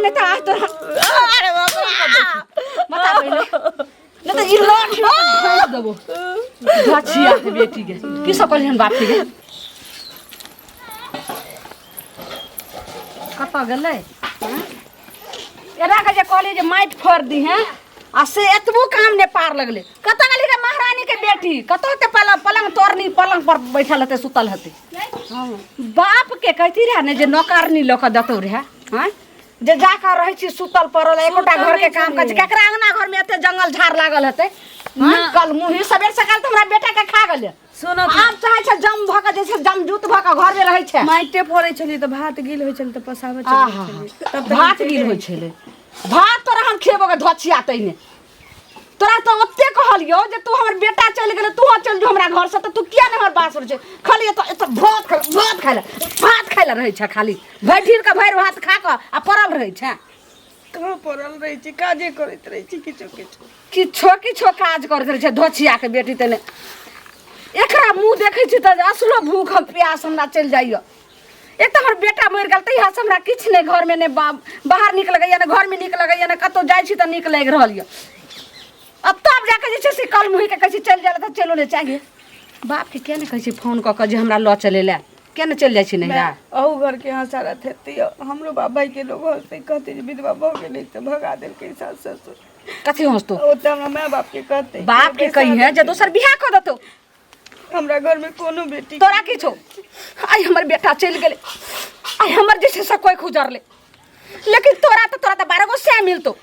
नहीं तो आज तो अरे बता पहले नहीं तो ई लाठी भेज देबो धछिया के बेटी के की सब कहलिहन बाप के कत गेलै एरा के जे कॉलेज माइट फोड़ दी हैं आ से एतबो काम ने पार लगले कत गली के महारानी के बेटी कतो ते पलंग तोरनी पलंग पर बैठल हते सुतल हते बाप के कहती रहे ने जे नौकरनी लोक दतो रहे हां जे जाकर रहे छी सुतल पड़ल एकोटा घर के काम कर केकरा अंगना घर में एते जंगल झाड़ लागल हते कल मुही सबेर सकाल त हमरा बेटा के खा गेले सुनो आप चाहे छ जम भ के जैसे जम जूत भ के घर में रहे छ माइटे फोड़े छली त भात गिल होय छल त पसावे छली तब भात गिल होय छले भात तोरा हम खेबो के धछिया तइने तोरा तो ओते कहलियो जे तू हमर बेटा चल गेले तू चल जो हमरा घर से त तू किया ने हमर बास रे खाली त भात खाइला रहे छ खाली भैठीर के भैर भात खा के आ पड़ल रहे छ कहां पड़ल रहे छी काजे करत रहे छी किछो काज करत रहे छ धछिया के बेटी तने एकरा मुंह देखै छी त असलो भूख प्यास हमरा चल जाइयो एक तो हमर बेटा मर गेल तहिया से हमरा किछ नै घर में नै बाहर निकल गइया नै घर में निकल गइया नै कतो जाय छी त निक लाग रहल य अब तब जाके जे छै से कल मुही के कहै छी चल जाला त चलो ले चाहिए बाप के के ने कहै छी फोन क के जे हमरा ल चले ले के ने चल जाय छी नैरा औ घर के यहाँ सारा थेती हमरो बाबा के लोग हंसते कहते जे विधवा भ गेलै त भगा देल के सास ससुर कथि हंसतो ओ त हमरा माय बाप के कहते बाप के कहि है जे दोसर बियाह क दतो हमरा घर में कोनो बेटी तोरा की छौ आई हमर बेटा चल गेले आई हमर जैसे से कोई खुजरले लेकिन तोरा त 12 गो से मिलतो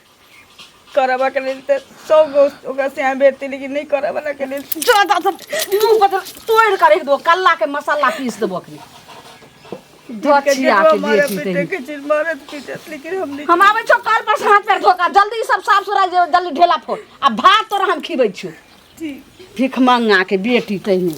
करबा के लेल त 100 गो ओका से बेटी लेकिन नहीं करबा के लेल ज्यादा मुंह बदल तोड़ कर एक दो कल्ला के मसाला पीस देबो अखनी धछिया के बेटी के चीज मारत पीटत लेकिन हम नहीं हम आबै छौ कल पर हाथ पैर धोका जल्दी सब साफ सुथरा जल्दी ढेला फोड़ आ भात तोरा हम खिबै छु ठीक भीख मंगा के बेटी तहिने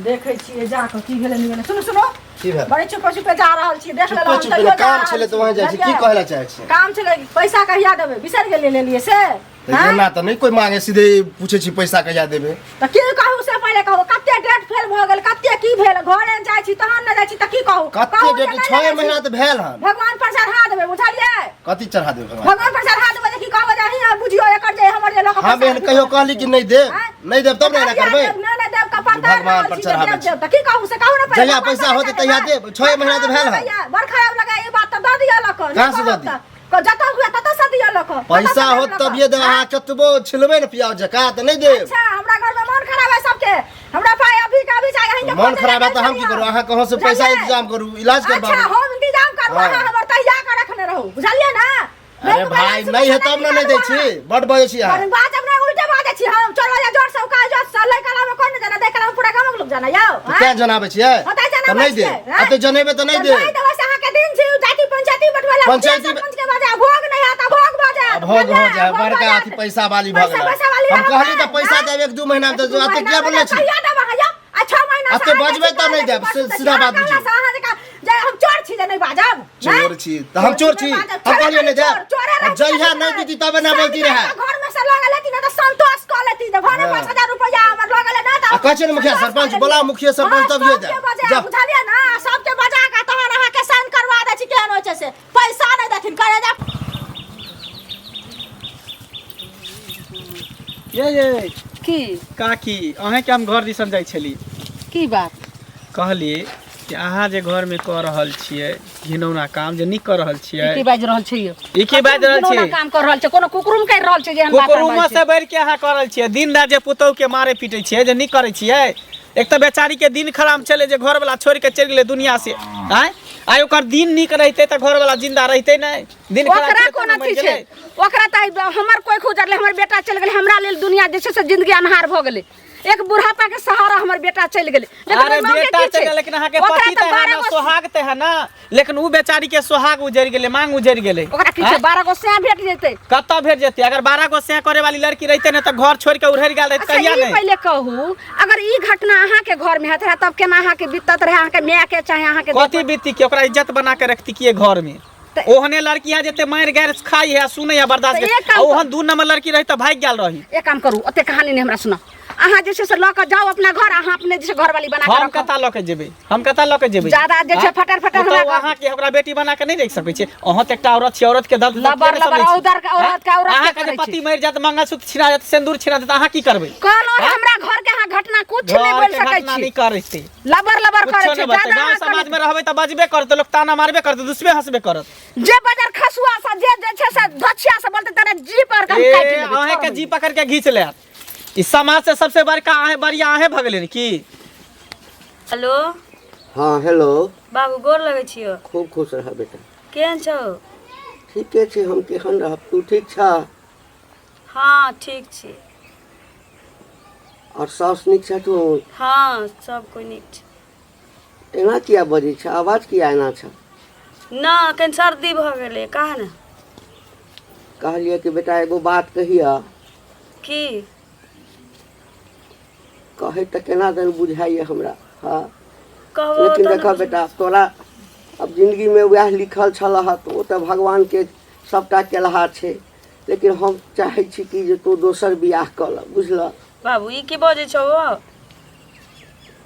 देखै छियै जा के की गेलै नहीं गेलै सुनो की भेल बड़े चुप पे जा रहल छी देख लेला चुप पे काम छले त वहां जाय छी की कहला चाहे छी काम छले पैसा कहिया देबे बिसर गेले ले लिए से ना त नहीं कोई मांगे सीधे पूछे छी पैसा कहिया देबे त की कहू से पहले कहू कते डेट फेल भ गेल कते की भेल घरे जाय छी तहन न जाय छी त की कहू कते डेट 6 महीना त भेल हन भगवान पर चढ़ा देबे बुझलिए कथि चढ़ा देबे भगवान पर चढ़ा देबे त की कहबो जाही बुझियो एकर जे हमर जे लोक हां बहन कहियो कहली कि नहीं दे नहीं देब तब नहीं करबै नहीं देब का पता भगवान पर चढ़ाबे त की कहू से कहू न जहिया पैसा होते तहिया देब 6 महीना त भेल हन बड़ खराब लगा ई बात त द दिया लक कहां से द दी को जता हुआ तता से दिया लक पैसा होत तबिए दे अहाँ कतबो छिलबे न पियाव जका त नहीं देब अच्छा हमरा घर में मन खराब है सबके हमरा पाए अभी का भी चाहिए अहीं के मन खराब है त हम की करू अहाँ कहां से पैसा इंतजाम करू इलाज करबाऊ अच्छा हम इंतजाम करबो हमर तहिया के रखने रहू बुझलिए ना अरे भाई नहीं है तब ना नहीं दे छी बड़ बजे छी अरे बात अपना उल्टे बात छी हम चलो जा जोर से का जो सले कला में कोन जाना देख कला पूरा गांव के लोग जाना यो क्या जनाबे छी त नहीं दे अते जनेबे त नहीं दे नहीं देबो से अहाँ के दिन छी जाति पंचायती बटवाला पंच के बाजा भोग नहीं आता भोग बाजा भोग हो जाए बड़का अथी पैसा वाली भ गेल हम कहली त पैसा देब 1-2 महीना में त अते क्या बोलले छी अच्छा महीना अते बजबे त नहीं देब सीधा बात बुझी जे हम चोर छी जे नहीं बाजब चोर छी त हम चोर छी हम कहलिए नहीं देब जइहा नहीं दीदी तबे ना बोलती रहे घर में से लगा लेती ना त संतोष क लेती जे घरे 5000 रुपया हमर लगा ले ना त कहे मुखिया सरपंच बोला मुखिया सरपंच तब ये दे जा बुझलिए ना सबके बजा के तहन अहाँ के साइन करवा दे छी केहन होय छै से पैसा नहीं देथिन करे जा ये की काकी अहे के हम घर दिसन जाय छली की बात कहली कि अहाँ जे घर में कर रहल छियै घिनौना काम जे नहीं कर रहल छियै की बाज रहल छियै ई के बाज रहल छियै घिनौना काम कर रहल छै कोनो कुकुरुम कर रहल छै जे हम बात कुकुरुम से बढ़ के अहाँ कर रहल छियै दिन रात जे पुतौ के मारे पीटे छियै जे नहीं करे छियै एक तो बेचारी के दिन खराब चले जे घर वाला छोड़ के चल गेले दुनिया से हैं आइ ओकर दिन निक रहते त घर वाला जिंदा रहते नहीं दिन खराब ओकरा कोन अथी छै ओकरा त हमर कोई खुजरले हमर बेटा चल गेले हमरा लेल दुनिया जे छै से जिंदगी अन्हार भ गेले एक बुढ़ापा के सहारा हमर बेटा चल गेले अरे बेटा चल गेले लेकिन अहाँ के पति त है ना सोहाग ते है ना लेकिन उ बेचारी के सोहाग उजड़ गेले मांग उजड़ गेले ओकरा की छै 12 गो से भेट जेते कत्ता भेट जेते अगर 12 गो से करे वाली लड़की रहते न त घर छोड़ के उड़हर गेल रहते कहिया नहीं पहले कहू अगर ई घटना अहाँ के घर में हत तब केना अहाँ के बीतत रहे अहाँ के माय के चाहे अहाँ के कथि बीती के ओकरा इज्जत बना के रखती के घर में ओहने लड़कियां जते मार गैर खाई है सुनै है बर्दाश्त के ओहन 2 नंबर लड़की रही त भाग गेल रही एक काम करू ओते कहानी नहीं हमरा सुना अहाँ जैसे से लऽ के जाओ अपना घर, अहाँ अपने जैसे घर वाली बना के हम रखो। कता लऽ के जेबै, हम कता लऽ के जेबै ज्यादा जैसे फटर फटर तो हमरा अहाँ के हमरा बेटी बना के नहीं रख सकै छै। अहाँ त एकटा औरत छी, औरत के दर्द लबर लबर औरत के औरत के औरत अहाँ के के करै पति छी। मरि जात, मंगलसूत्र छिना जात, सिंदूर छिना जात, अहाँ की करबै? कहलो हमरा घर के अहाँ घटना कुछ नहीं बोल सकै छी। नहीं करै छै, लबर लबर करे छी। ज्यादा गांव समाज में रहबै त बजबे करत, लोग ताना मारबे करत, दूसरे हंसबे करत। जे बजर खसुआ सा जे छै से धछिया से बोलते तेरे जी पर हम काट लेबै। अहाँ के जी पकड़ के घींच ले। इस समाज से सबसे बड़का आहे बढ़िया आहे भगले की। हेलो हाँ हेलो, बाबू गोर लगै छियो। खूब खुश रह बेटा। केहन छौ? ठीके छै, हम केहन रहब, तू ठीक छ? हाँ ठीक छी। और साउस नीक छथुन? हाँ सब कोई नीक छै। एना किया बजै छ, आवाज किया एना छ? ना कनि सर्दी भऽ गेलै, कहा ने कहलिए कि बेटा एगो बात कहिया, की कहे त केना दन बुझाइए हमरा। हाँ कहबो लेकिन तऽ देखा बेटा, तोरा अब जिंदगी में वह लिखल छलह तो वो तो भगवान के सबटा केलहा छे, लेकिन हम चाहे छी कि जे तू दोसर बियाह कर ल, बुझल? बाबू ई की बजै छौ?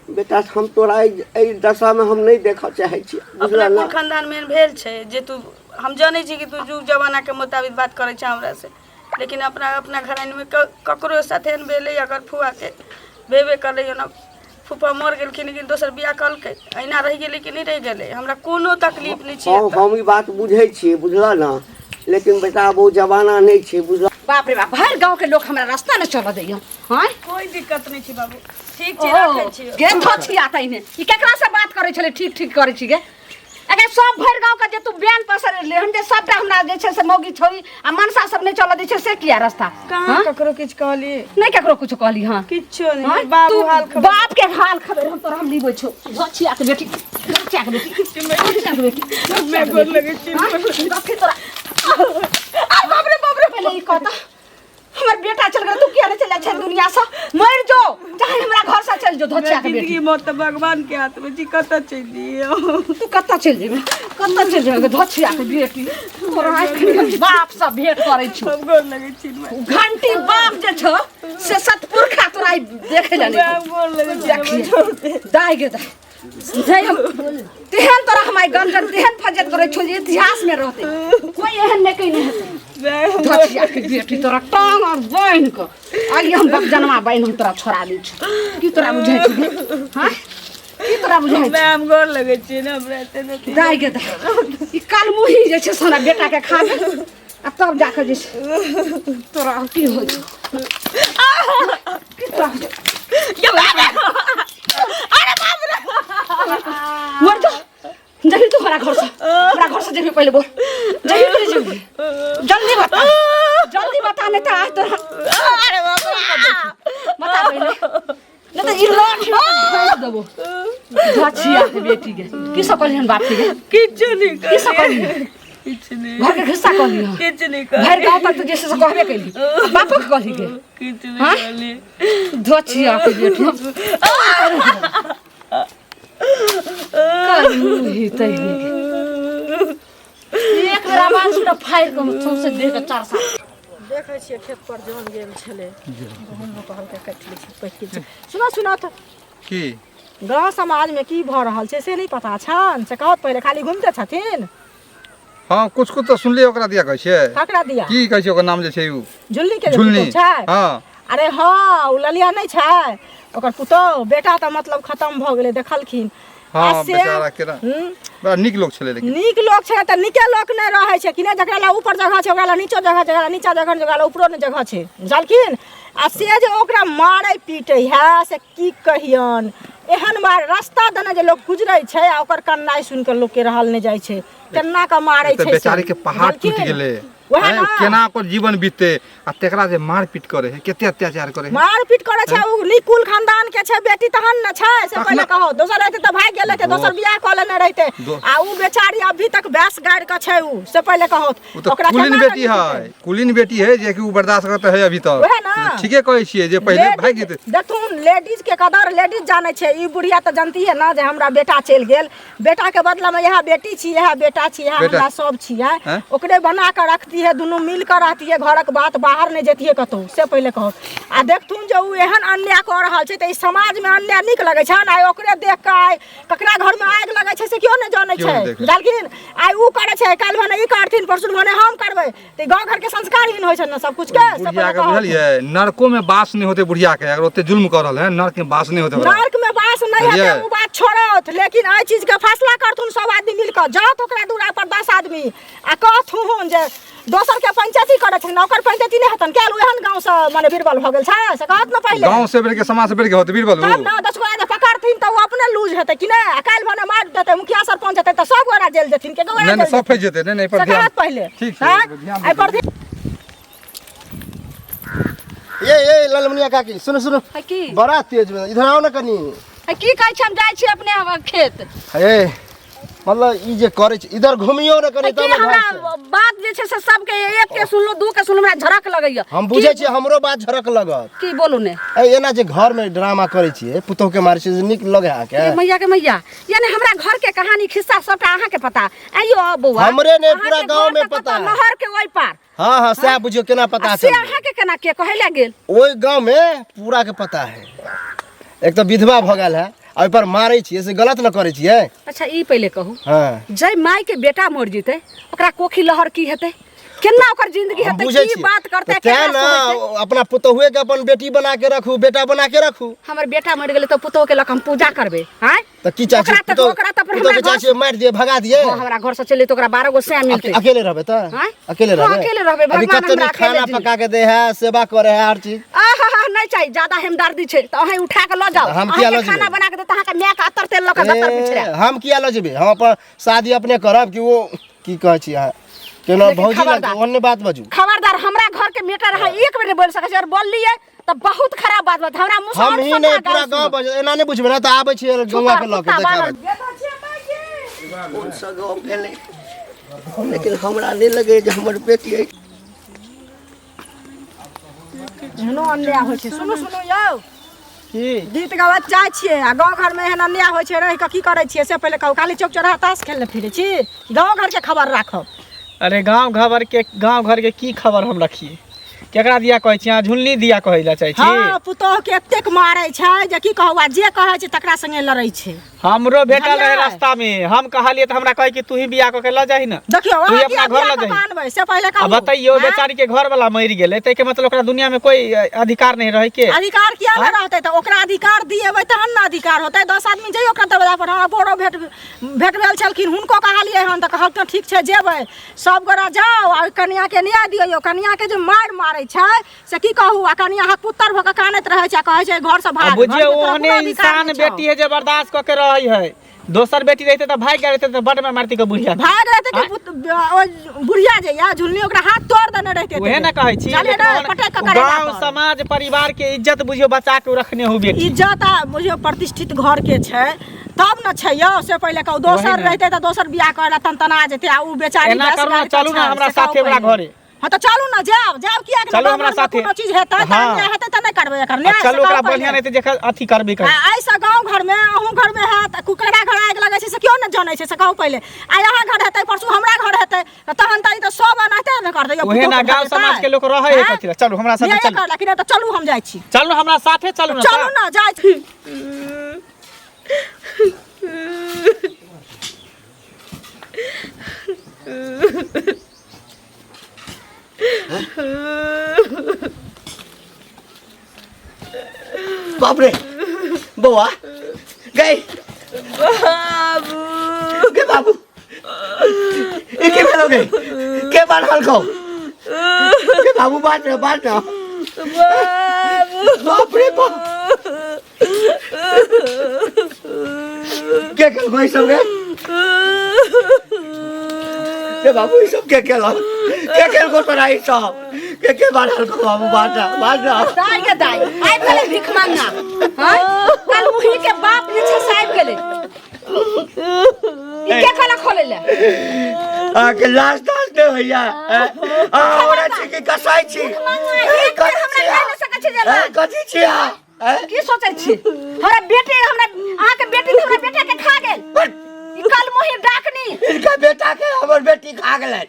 बेटा हम तोरा एहि दशा में हम नहीं देखऽ चाहे छी, बुझल अपना ना? कुल खानदान में भेल छै जे तू, हम जानै छी कि तू जुग जमाना के मुताबिक बात करै छै हमरा से, लेकिन अपना घरानी में ककरो साथे न भेलै। अगर फुआ के भेबे करलै ना, फूफा मर गेलखिन लेकिन दोसर बियाह कलकै, अहिना रहि गेलै कि नहीं रहि गेलै, हमरा कोनो तकलीफ नहीं छै। हम ई बात बुझे छी, बुझल ना? लेकिन बेटा अब वो जमाना नहीं छे, बुझल? बाप रे बाप, हर गांव के लोग हमरा रास्ता न चल दैय। हां कोई दिक्कत नहीं छै बाबू, ठीक छै, राखै छियै। गे धछी आतै ने ई केकरा से बात करै छले? ठीक ठीक करै छी गे। अगे सब भर गांव के जे तू बयान पसर ले हम जे सबटा हमरा जे छै से मौगी छोई आ मनसा सब नहीं चल दै छै से किया रास्ता? कहाँ ककरो किछ कहली? नहीं केकरो कुछ कहली। हां किछो नहीं, हाँ? बाबू तू हाल खबर। बाप के हाल खबर हम तोरा हम लीबै छौ। धछिया के बेटी, धछिया के बेटी, धछिया के बेटी, मैं गोर लगै छी। रखी तोरा। आ बाप रे पहले ई कहता हमर बेटा चल गया, तू किया नहीं चला छै दुनिया से? मर जो, चाहे हमरा घर से चल जो। धछिया के बेटी, जिंदगी मौत तो भगवान के हाथ में छी, कत चल दियो। तू कत्ता चल जेबे? कत्ता चल जेबे? धछिया के बेटी तोरा आखिर बाप से भेंट करै छौ। हम गोर लगै छी। घंटी बाप जे छौ से सतपुरखा तोरा देखे ला मैं नहीं गोर लगै छी। दाई गे दाई तेहन तोरा हमारे गंजन तेहन फजत करे छौ जे इतिहास में रहते कोई एहन नहीं कहीं नहीं। धछिया के बेटी तोरा टांग और बांध के आगे हम बकजनमा बांध हम तोरा छोड़ा दै छी। की तोरा बुझाइ छौ? हां की तोरा बुझाइ छौ? मैं हम गोर लगै छी ना, हमरा ते नहीं। दाई गे दाई ई काल मुही जे छै सोना बेटा के खाबे आ तब जाके जे छै तोरा की होइ छौ? की तोरा अरे बाप रे मर जा जल्दी तू हमारा घर से जल्दी पहले बोल जल्दी बता नहीं तो आज तो अरे बाप रे बता पहले नहीं तो ई लाठ देबो। धछिया के बेटी के की सब कहलिहन बाप के? किछो नहीं की सब कहलिहन? किछ नहीं, घर के खिस्सा कहलिहन? किछ नहीं घर गांव तक तो जैसे से कहबे कैली बापो के कहली के किछ हाँ? नहीं कहली। धछिया के बेटी काली तई एक बेर आवाज सुन फायर के सौंसे देह के चार साल देखै छियै खेत पर जौन गेल छलै गहूम कहल के काटि लै छै पैक छै। सुना त की गाँव समाज में की भऽ रहल छै से नहीं पता छन? से कहत पहले खाली घूमते छथिन। हाँ कुछ तो सुनलिए ओकरा दिया कहै छै। ककरा दिया? की कहै छै ओकर नाम जे छै उ झुल्ली के झुल्ली। पुतोह छै। हाँ अरे हाँ उ ललिया नहीं छै ओकर पुतोह बेटा तो मतलब खत्म भऽ गेलै देखलखिन। हाँ आ से- बेचारा केना बड़ा नीक लोग छलै लेकिन नीक लोग छै त नीके लोग नहीं रहै छै कि नहीं? जकरा ला ऊपर जगह छै ओकरा ला नीचो जगह, जकरा ला नीचा जगह जकरा ला ऊपरो जगह छै, बुझलखिन? आ से जे ओकरा मारै पीटै है से की कहियन। एहन बार रास्ता देने जे लोग गुजरै छै आ ओकर कन्नाइ सुन के लोग के रहल नहीं जाइ छै, केना के मारै तऽ छै। बेचारी के पहाड़ टूट गेलै। वह हैं, ना केना ओकर जीवन बीतते आ तेकरा जे मार पीट करे है, कते अत्याचार करे है। मारपीट करे छै। उ निकुल खानदान के छै बेटी तहन न छै से पहले कहो। दोसर रहते त भाग गेल रहते, दोसर बियाह क लेने रहते। आ उ बेचारी अभी तक बैस गाड़ के छै उ से पहले कहो। उ तो कुलीन बेटी है, कुलीन बेटी है जे कि उ बर्दाश्त करते है अभी तक। वह ना ठीके कहै छियै जे पहले भाग जेते। देखथुन लेडीज के कदर लेडीज जाने छै। ई बुढ़िया त जानती है ना जे हमरा बेटा चल गेल, बेटा के बदला में यह बेटी छी, यह बेटा छी, यह बेटा। हमरा सब छी है। हैं? ओकरे बना के रखती रहती है दोनों मिल कर रहती है घर के बात बाहर नहीं जेती है कतौ से पहले कहो आ देखथुन जो उ एहन अन्याय कर रहल छै त ई समाज में अन्याय नीक लगे छै ना ओकरे देख के आइ ककरा घर में आग लगे छै से क्यों नहीं जाने छै जानकिन आइ उ करे छै काल भने ई करथिन परसुन भने हम करबै त गांव घर के संस्कारहीन होय छै ना सब कुछ के सब बुढ़िया के बुझलिए नरको में बास नहीं होते बुढ़िया के अगर ओते जुल्म कर रहल है नरक में बास नहीं होते नरक में बास नहीं है उ बात छोड़त लेकिन आई चीज के फैसला करथुन सब आदमी मिलकर जात ओकरा दूरा पर 10 आदमी आ कहथुन जे दोसर के पंचायती करे छै नौकर पंचायती नहीं हतन केल एहन गांव से माने बीरबल भ गेल छै से कहत न पहले गांव से बेर के समाज से बेर के होते बीरबल तब ना 10 गोरा पकड़थिन त उ अपने लूज हेतै कि नहीं आ काल भने मार देतै मुखिया सरपंच हेतै त सब गोरा जेल जेथिन के गोरा नहीं सब फंस जेते नहीं पर ध्यान पहले ठीक है ध्यान आई पर ये ललमनिया काकी सुनो सुनो है की बड़ा तेज में इधर आओ ना कनी है की कहै छी हम जाइ छी अपने खेत हे मतलब ई जे करे छै इधर घुमियो ना कनी है तब की हमरा बात जे छै से सबके एक के सुनलो दू के सुनलो हमरा झरक लगैया हम बुझे छी हमरो बात झरक लगत की बोलू ने ए एना जे घर में ड्रामा करे छी पुतोह के मारे छै नीक लगे आ के मैया के मैया यानी हमरा घर के कहानी खिस्सा सबटा अहाँ के पता आइयो बौआ हमरे ने पूरा गांव में पता नहर के ओइ पार हां सह बुझियो केना पता से छै अहाँ के केना के कहै ले गेल ओइ गांव में पूरा के पता है एक तो विधवा भ गेल है ओइ पर मारै छी से गलत न करे छियै अच्छा ई पहले कहू हां जय माई के बेटा मर जेतै ओकरा कोखी लहर की हेतै केना ओकर जिंदगी हेतै की बात करतै क्या ना अपना पुतहुए के अपन बेटी बना के रखू बेटा बना के रखू हमर बेटा मर गेलै त पुतोह के लक हम पूजा करबै हैं त की चाची ओकरा त पुतोह के चाची मार दिए भगा दिए हमरा घर से चले त ओकरा 12 गो सैम मिलतै अकेले रहबे त हैं? अकेले रहबे अकेले रहबे अभी भगवान कतनी हमरा खाना अकेले पका के दे है सेवा करे है हर चीज आहा नहीं चाहिए ज्यादा हमदर्दी छै त अहाँ उठा के ल जाओ हम किया ल खाना बना के देत अहाँ के माय के अतर तेल ल के दतर पिछड़ा हम किया ल जेबे हम अपन शादी अपने करब कि वो की कहै छी अहाँ केना भौजी लग ओन्ने बात बाजू खबरदार हमरा घर के मेटर है एक बेर बोल सकै छै और बोललिए त बहुत खराब बात बात हमरा मुंह हम ही नहीं पूरा गांव बज एना नहीं बुझबे ना त आबै छी गंगा के ल के देखाबै कौन सा गाँव भेलै लेकिन हमरा नहीं लगे जे हमर बेटी है एहनो अन्याय होइ छै सुनु सुनु यौ की गीत गावत जाइ छियै आ गांव घर में एहन अन्याय होइ छै रहि के की करै छियै से पहले कहू काली चौक चौराहा ताश खेलने फिरै छी गांव घर के खबर राखब अरे गांव घर के की खबर हम रखिए केकरा दिया कहै छी अहाँ झुलनी दिया कहै ला चाहै छी हाँ पुतोह के एतेक मारै छै जे की कहू आ जे कहै छै तकरा संगे लड़ै छै हमरो भेटल रहे बुझलियै? रास्ता में हम कहलिए त हमरा कहै कि तू ही बियाह क के ल जाही ना देखियो तू ही अहाँ अपना किया घर ल बियाह जाही करबै से पहले अब कहू बताइयो हाँ? बेचारी के घर वाला मर गेलै तै के मतलब ओकरा दुनिया में कोई अधिकार नहीं रहे के अधिकार किया न रहतै त ओकरा अधिकार दिएबै तहन न अधिकार होतै 10 आदमी जइयो ओकरा दरवाजा पर हमरा बोरो भेट भेल छलखिन हुनको कहलिए हन त कहल त ठीक छै जेबै सब गोरा जाओ आ कन्या के न्याय दियौ कन्या के जे मार मारै छै से की कहू आ कन्या हक पुत्र भ के कानैत रहै छै कहै छै घर से भाग बुझिए ओहने इंसान बेटी है जे बर्दाश्त क के रहै है दोसर बेटी रहते त भाग गए रहते त बड में मारती के बुढ़िया भाग रहते कि बुढ़िया जे या झुलनी ओकरा हाथ तोड़ देने रहते ओहे ना कहै छी चले ना, पटक के करेला गांव पर। समाज परिवार के इज्जत बुझियो बचा के रखने हो बेटी इज्जत आ बुझियो प्रतिष्ठित घर के छै तब न छै यौ से पहले कहू दोसर वही ना। रहते त दोसर बियाह करला तनतना जेते आ उ बेचारी एना दस करू ना गाड़ी चलू ना पछाड़, हमरा से कहू साथे पहिले। हमरा घरे हाँ तो चलू ना जाओ किया कि चलू गाँव हमरा घर में साथे। कोनो चीज हेतै त हाँ। न्याय हेतै त नहीं करबै एकर न्याय चलू से ओकरा कहू पहिले। बढ़िया नहीं त जे अथी करबे कर ऐसा गांव घर में अहूँ घर में है त कुकड़ा घर आग लगे छै से क्यों न जानै छै से कहू पहिले आ यहाँ घर हेतै परसू हमरा घर हेतै तहन त ई त सब अनाते न करतै यो ओहे ना गांव समाज के लोग रहे है कथि ला। चलू हमरा साथे न्याय चलू करला कि नहीं त चलू हम जाइ छी चलू हमरा साथे चलू ना चलू ना जाइ छी बाप रे बौआ गई के बाबू ये के भेलो गई के बांधल को के बाबू बात ना बाप रे बाप के कल कोई सब गए के बाबू ये सब के केलो के केल को तोराई सब के बांधल को बाबू बात ना दाई के दाई आइ गेलै भिख मांगा हां कल उही के बाप जे छै साहब गेलै ई के खाना खोले ले आ के लास्ट दास दे भैया आ हमरा छी के कसाई छी हमरा खाइ न सकै छै जला कथी छी आ की सोचै छी हमरा बेटे हमरा अहाँ के बेटी हमरा बेटा के खा गेल ई कल मोहि डाकनी इनका बेटा के हमर बेटी खा गेलै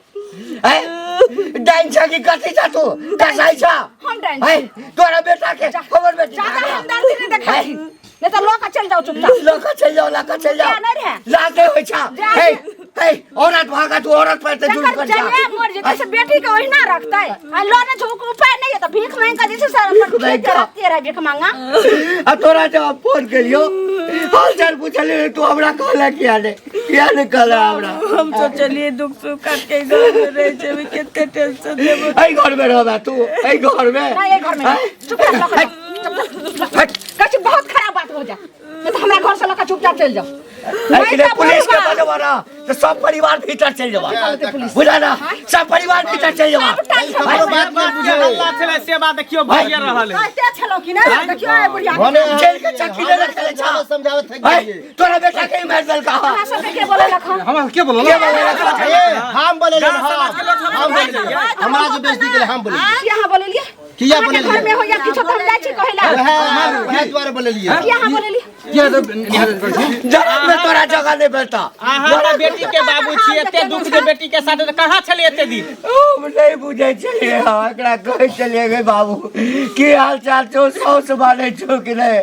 डाइन छ कि कथी छ तू कसाई छ हम डाइन है तोरा बेटा के हमर बेटी ज्यादा हमदर्दी नहीं देखाई नहीं तो लोग चल जाओ चुपचाप लका चल जाओ क्या नहीं रहे? लाते होइ छ हे हे औरत भागा तू औरत पर ते जुल कर जा चले मर जे कैसे बेटी के वही ना रखता है आ लोने झोक उपाय नहीं है तो भीख मांग का जैसे सर पर रखते रह भीख मांगा आ तोरा जब फोन करियो हाल चाल पूछले तू हमरा कहला किया ने कहला हमरा हम तो चलिए दुख सुख काट के घर में रहे छे भी कितने टेंशन देबो ए घर में रहबा तू ए घर में ना ये घर में चुपचाप रख कछ बहुत खराब बात हो जा नहीं तो हमारे घर से लका चुपचाप चल जाओ लेकिन पुलिस के बजवा ना तो सब परिवार भीतर चल जावा बुझा ना सब परिवार भीतर चल जावा हमरो बात में बुझे अल्लाह छले से बात देखियो भइए रहल है कहते छलो कि ना देखियो ए बुढ़िया जेल के चक्की ले रखले छ समझावत है तोरा बेटा के मार दल का हमरा सब के बोले लखा हम के बोलल हम बोले हम बोले हमरा जो बेइज्जती के हम बोले यहाँ बोले लिए किया बोले घर में हो या किछो तो हम जाई छी कहेला वह द्वारा बोले लिए यहाँ बोले लिए ये तो जरा में तोरा जगह नहीं बेटा अहाँ बेटी के बाबू छी एते दुख जे बेटी के साथ कहां छले एते दिन हम नहीं बुझे चलिए एकरा कह चलिए गे बाबू की हाल चाल छो सौस माने छो कि नहीं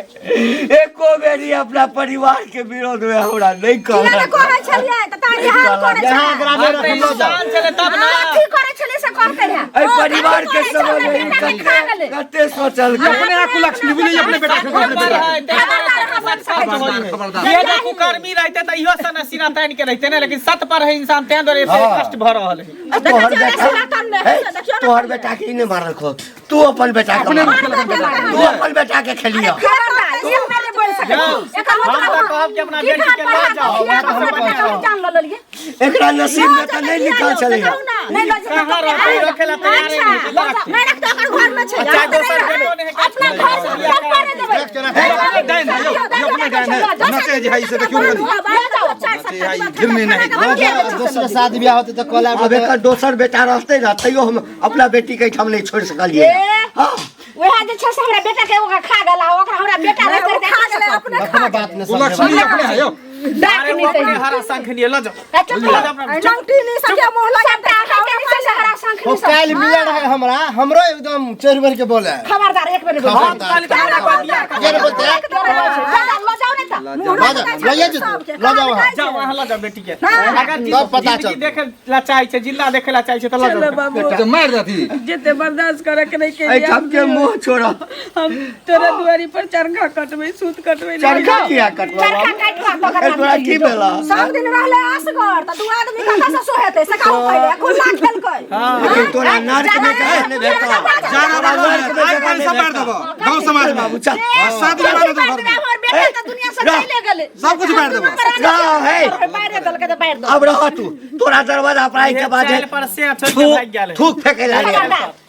एको बेरी अपना परिवार के विरोध में हमरा नहीं किया कहला ने कहै छलिए त ता यहाँ करे यहाँ छलिए ग्रामीण रखलो जाओ चले तब ना की करे छलिए से करते हैं ए परिवार के समझ नहीं कते सोचल के अपने आप को लक्ष्मी भी नहीं अपने बेटा के ये जो कुकर्मी रहते त इहो सन सीना तान के रहते ने लेकिन सत पर है इंसान तें दरे एते कष्ट भ रहल है तोहर बेटा के नहीं मारल खो तू अपन बेटा के तू अपन बेटा के खेलियो ये मैंने बोल सके हम तो कहब कि अपना बेटी के ले जाओ जान लो लिए एकरा नसीब में तो नहीं लिखल चलेगा नहीं लो कहां रहते रखेला तैयार है मैं रख तो अपन घर में छे अच्छा दोसर बेटो ने अपना घर से सब करे देबै डाइन है ये अपने डाइन है नसे जे है से क्यों करी गिरने नहीं दूसरे शादी ब्याह होते तो कोला अब एक दोसर बेटा रहते ना तैयो हम अपना बेटी के हम नहीं छोड़ सकलिए हां वह जे छ से हमरा बेटा के ओकरा खा गेला ओकरा हमरा बेटा रहते खा गेले अपने अपने बात में वो लक्ष्मी अपने है यो डाक नहीं अपने हरा शंख लिए ल जाओ नंगटी नहीं सके मोहला के नहीं से हरा शंख वो नहीं काल मिल रहा है हमरा हमरो एकदम चोरी भर के बोले खबरदार एक बेर बोल हम कल के हमरा को दिया ये नहीं बोलते लो जाओ नहीं ता लो जाओ वहाँ जाओ वहां ल जाओ बेटी के हाँ। अगर तब पता चल देखे ला चाहे छे जिंदा देखे ला चाहे छे तो ल चलो जाओ बाबू तो मार जाती जिते बर्दाश्त करे के नहीं ए के हम के मुंह छोड़ा हम तोरा दुआरी पर चरखा कटबै सूत कटबै चरखा किया कटवा चरखा काटवा ए तोरा की बेला सब दिन रहले असगर त दू आदमी कता से सोहेते सकाऊ पहिले खुला खेल कई लेकिन तोरा नर्क में कहे ने बेटा जाना बाबू आज कल सब मार देबो गांव समाज में बाबू चल साथ में मार देबो घर में हमर बेटा त दुनिया से चले गेले सब कुछ मार देबो ना है मारे दल के त पैर दो अब रह तू तोरा दरवाजा पर आई के बाद चाल पर से छोड़ के भाग गेल थूक फेंके लागे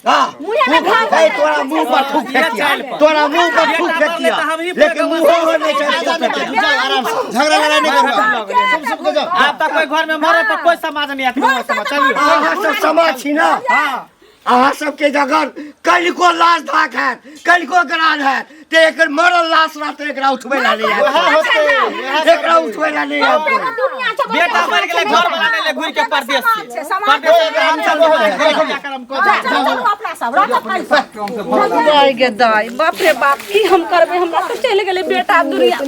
हां मुंह में भाग ए तोरा मुंह पर थूक फेंकिया तोरा मुंह पर थूक फेंकिया लेकिन मुंह हो नहीं चाहिए आराम से झगड़ा लड़ाई नहीं करो सब को जाओ आप तक कोई घर में मरे पर कोई समाज नहीं आती समाज चलिए अहाँ सब समाज छी ना अहाँ सबके जगह कल को लाश धाक है कल को गरान है ते एकर मरल लाश रहते एकरा उठबै ला नहीं है एकरा उठबै ला नहीं है दुनिया से बेटा मर गेले घर बनाने ले घुर के परदेश से समाज हम चल करम को चलो अपना सब रख दाई गे दाई बाप रे बाप की हम करबे हमरा तो चले गेले बेटा दुनिया